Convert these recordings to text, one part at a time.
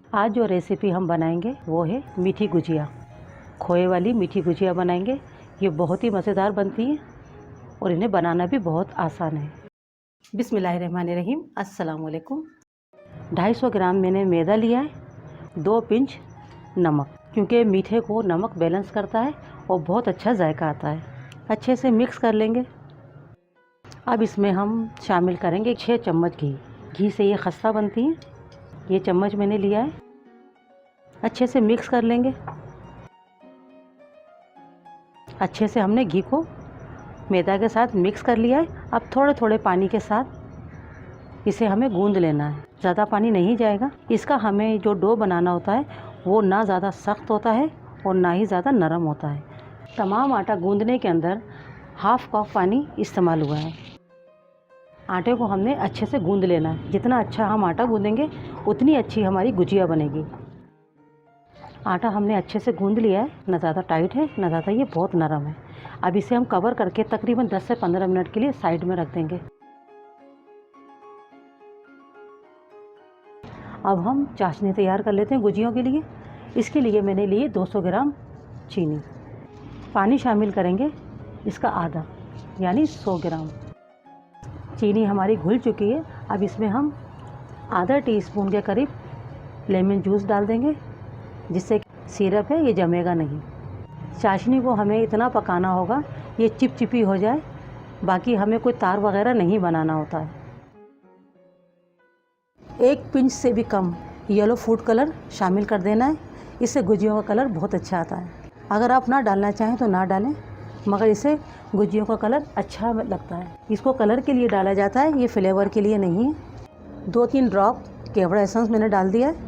आज जो रेसिपी हम बनाएंगे वो है मीठी गुजिया। खोए वाली मीठी गुजिया बनाएंगे। ये बहुत ही मज़ेदार बनती है और इन्हें बनाना भी बहुत आसान है। बिस्मिल्लाहिर्रहमानिर्रहीम। अस्सलाम वालेकुम। 250 ग्राम मैंने मैदा लिया है, 2 पिंच नमक, क्योंकि मीठे को नमक बैलेंस करता है और बहुत अच्छा जायका आता है। अच्छे से मिक्स कर लेंगे। अब इसमें हम शामिल करेंगे 6 चम्मच घी। घी से ये खस्ता बनती है। ये चम्मच मैंने लिया है। अच्छे से मिक्स कर लेंगे। अच्छे से हमने घी को मैदा के साथ मिक्स कर लिया है। अब थोड़े थोड़े पानी के साथ इसे हमें गूंद लेना है। ज़्यादा पानी नहीं जाएगा। इसका हमें जो डो बनाना होता है वो ना ज़्यादा सख्त होता है और ना ही ज़्यादा नरम होता है। तमाम आटा गूंदने के अंदर हाफ कप पानी इस्तेमाल हुआ है। आटे को हमने अच्छे से गूंद लेना है। जितना अच्छा हम आटा गूंदेंगे उतनी अच्छी हमारी गुजिया बनेगी। आटा हमने अच्छे से गूंद लिया है। ना ज़्यादा टाइट है ना ज़्यादा ये बहुत नरम है। अब इसे हम कवर करके तकरीबन 10 से 15 मिनट के लिए साइड में रख देंगे। अब हम चाशनी तैयार कर लेते हैं गुजियों के लिए। इसके लिए मैंने लिए 200 ग्राम चीनी। पानी शामिल करेंगे इसका आधा, यानी 100 ग्राम। चीनी हमारी घुल चुकी है। अब इसमें हम आधा टीस्पून के करीब लेमन जूस डाल देंगे, जिससे सिरप है ये जमेगा नहीं। चाशनी को हमें इतना पकाना होगा ये चिपचिपी हो जाए। बाकी हमें कोई तार वगैरह नहीं बनाना होता है। 1 पिंच से भी कम येलो फूड कलर शामिल कर देना है। इससे गुजियों का कलर बहुत अच्छा आता है। अगर आप ना डालना चाहें तो ना डालें, मगर इससे गुजियों का कलर अच्छा लगता है। इसको कलर के लिए डाला जाता है, ये फ्लेवर के लिए नहीं है। 2-3 ड्रॉप केवड़ा एसेंस मैंने डाल दिया है।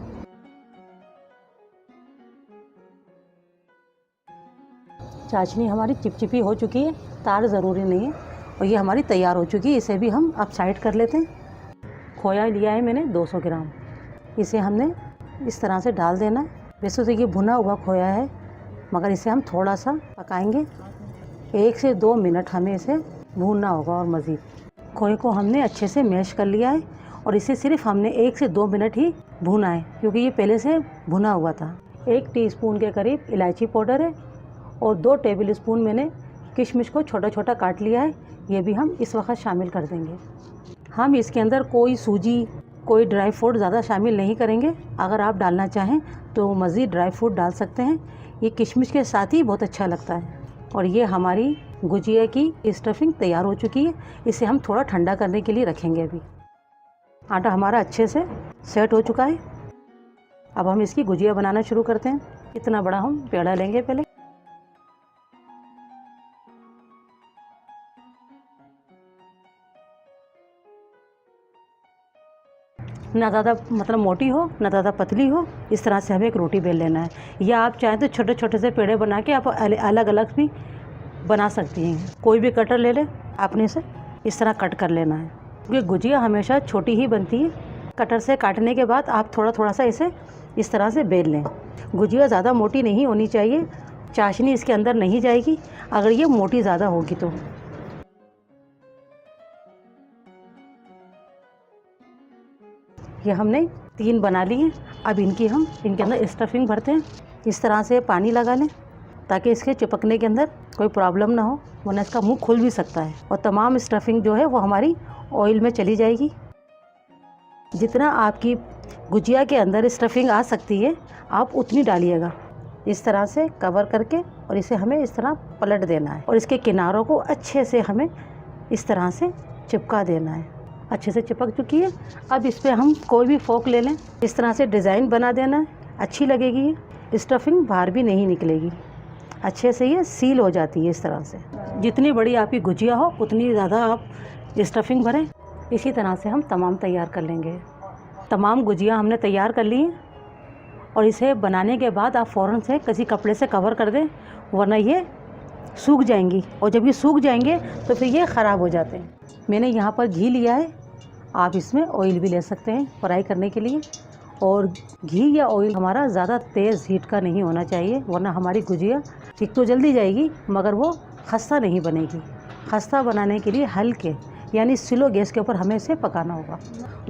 चाशनी हमारी चिपचिपी हो चुकी है, तार ज़रूरी नहीं है, और ये हमारी तैयार हो चुकी है। इसे भी हम अब साइड कर लेते हैं। खोया लिया है मैंने 200 ग्राम। इसे हमने इस तरह से डाल देना है। वैसे तो ये भुना हुआ खोया है, मगर इसे हम थोड़ा सा पकाएंगे। 1 से 2 मिनट हमें इसे भूनना होगा और मज़ीद। खोए को हमने अच्छे से मैश कर लिया है और इसे सिर्फ हमने 1 से 2 मिनट ही भूना है, क्योंकि ये पहले से भुना हुआ था। 1 टीस्पून के करीब इलायची पाउडर है और 2 टेबल स्पून मैंने किशमिश को छोटा छोटा काट लिया है। ये भी हम इस वक्त शामिल कर देंगे। हम इसके अंदर कोई सूजी, कोई ड्राई फ्रूट ज़्यादा शामिल नहीं करेंगे। अगर आप डालना चाहें तो मज़ीद ड्राई फ्रूट डाल सकते हैं। ये किशमिश के साथ ही बहुत अच्छा लगता है। और ये हमारी गुजिया की स्टफिंग तैयार हो चुकी है। इसे हम थोड़ा ठंडा करने के लिए रखेंगे। अभी आटा हमारा अच्छे से सेट हो चुका है। अब हम इसकी गुजिया बनाना शुरू करते हैं। इतना बड़ा हम पेड़ा लेंगे पहले। ना ज़्यादा मोटी हो ना ज़्यादा पतली हो, इस तरह से हमें एक रोटी बेल लेना है। या आप चाहें तो छोटे छोटे से पेड़े बना के आप अलग अलग भी बना सकती हैं। कोई भी कटर ले लें, आपने इसे इस तरह कट कर लेना है, क्योंकि गुजिया हमेशा छोटी ही बनती है। कटर से काटने के बाद आप थोड़ा थोड़ा सा इसे इस तरह से बेल लें। गुजिया ज़्यादा मोटी नहीं होनी चाहिए, चाशनी इसके अंदर नहीं जाएगी अगर ये मोटी ज़्यादा होगी तो। ये हमने 3 बना ली हैं। अब इनके अंदर स्टफिंग भरते हैं। इस तरह से पानी लगा लें ताकि इसके चिपकने के अंदर कोई प्रॉब्लम ना हो, वरना इसका मुंह खुल भी सकता है। और तमाम स्टफिंग जो है वो हमारी ऑयल में चली जाएगी। जितना आपकी गुजिया के अंदर स्टफिंग आ सकती है आप उतनी डालिएगा। इस तरह से कवर करके और इसे हमें इस तरह पलट देना है और इसके किनारों को अच्छे से हमें इस तरह से चिपका देना है। अच्छे से चिपक चुकी है। अब इस पर हम कोई भी फोक ले लें, इस तरह से डिज़ाइन बना देना है। अच्छी लगेगी ये। स्टफिंग बाहर भी नहीं निकलेगी। अच्छे से ये सील हो जाती है इस तरह से। जितनी बड़ी आपकी गुजिया हो उतनी ज़्यादा आप स्टफिंग भरें। इसी तरह से हम तमाम तैयार कर लेंगे। तमाम गुजिया हमने तैयार कर ली हैं और इसे बनाने के बाद आप फ़ौरन से किसी कपड़े से कवर कर दें, वरना ये सूख जाएंगी। और जब ये सूख जाएंगे तो फिर ये ख़राब हो जाते हैं। मैंने यहाँ पर घी लिया है। आप इसमें ऑयल भी ले सकते हैं फ्राई करने के लिए। और घी या ऑयल हमारा ज़्यादा तेज़ हीट का नहीं होना चाहिए, वरना हमारी गुजिया ठीक तो जल्दी जाएगी मगर वो खस्ता नहीं बनेगी। खस्ता बनाने के लिए हल्के यानी स्लो गैस के ऊपर हमें इसे पकाना होगा।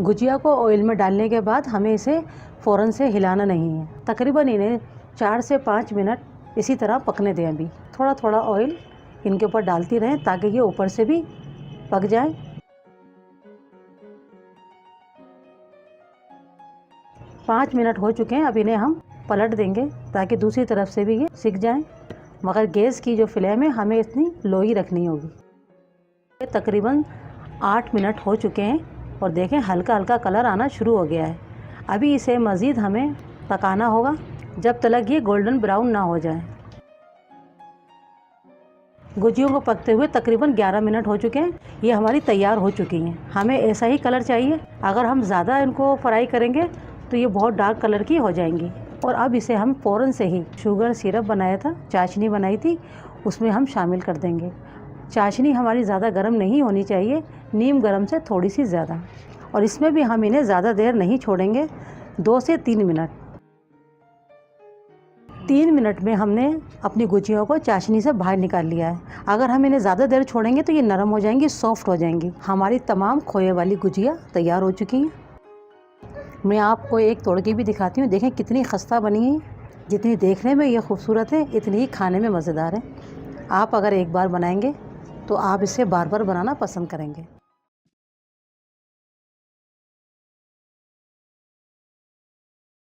गुजिया को ऑयल में डालने के बाद हमें इसे फ़ौरन से हिलाना नहीं है। तकरीबन इन्हें 4 से 5 मिनट इसी तरह पकने दें। अभी थोड़ा थोड़ा ऑयल इनके ऊपर डालती रहें ताकि ये ऊपर से भी पक जाए। 5 मिनट हो चुके हैं। अब इन्हें हम पलट देंगे ताकि दूसरी तरफ से भी ये सिक जाएं। मगर गैस की जो फ्लेम है हमें इतनी लो ही रखनी होगी। ये तकरीबन 8 मिनट हो चुके हैं और देखें हल्का हल्का कलर आना शुरू हो गया है। अभी इसे मज़ीद हमें पकाना होगा जब तक ये गोल्डन ब्राउन ना हो जाए। गुजियों को पकते हुए तकरीबन 11 मिनट हो चुके हैं। ये हमारी तैयार हो चुकी हैं। हमें ऐसा ही कलर चाहिए। अगर हम ज़्यादा इनको फ्राई करेंगे तो ये बहुत डार्क कलर की हो जाएंगी। और अब इसे हम फ़ौरन से ही शुगर सिरप बनाया था, चाशनी बनाई थी, उसमें हम शामिल कर देंगे। चाशनी हमारी ज़्यादा गर्म नहीं होनी चाहिए, नीम गर्म से थोड़ी सी ज़्यादा। और इसमें भी हम इन्हें ज़्यादा देर नहीं छोड़ेंगे, 2 से 3 मिनट। 3 मिनट में हमने अपनी गुजियों को चाशनी से बाहर निकाल लिया है। अगर हम इन्हें ज़्यादा देर छोड़ेंगे तो ये नरम हो जाएंगी, सॉफ्ट हो जाएंगी। हमारी तमाम खोए वाली गुजिया तैयार हो चुकी हैं। मैं आपको एक तोड़ के भी दिखाती हूँ। देखें कितनी खस्ता बनी है। जितनी देखने में ये खूबसूरत है इतनी ही खाने में मज़ेदार है। आप अगर एक बार बनाएंगे तो आप इसे बार बार बनाना पसंद करेंगे।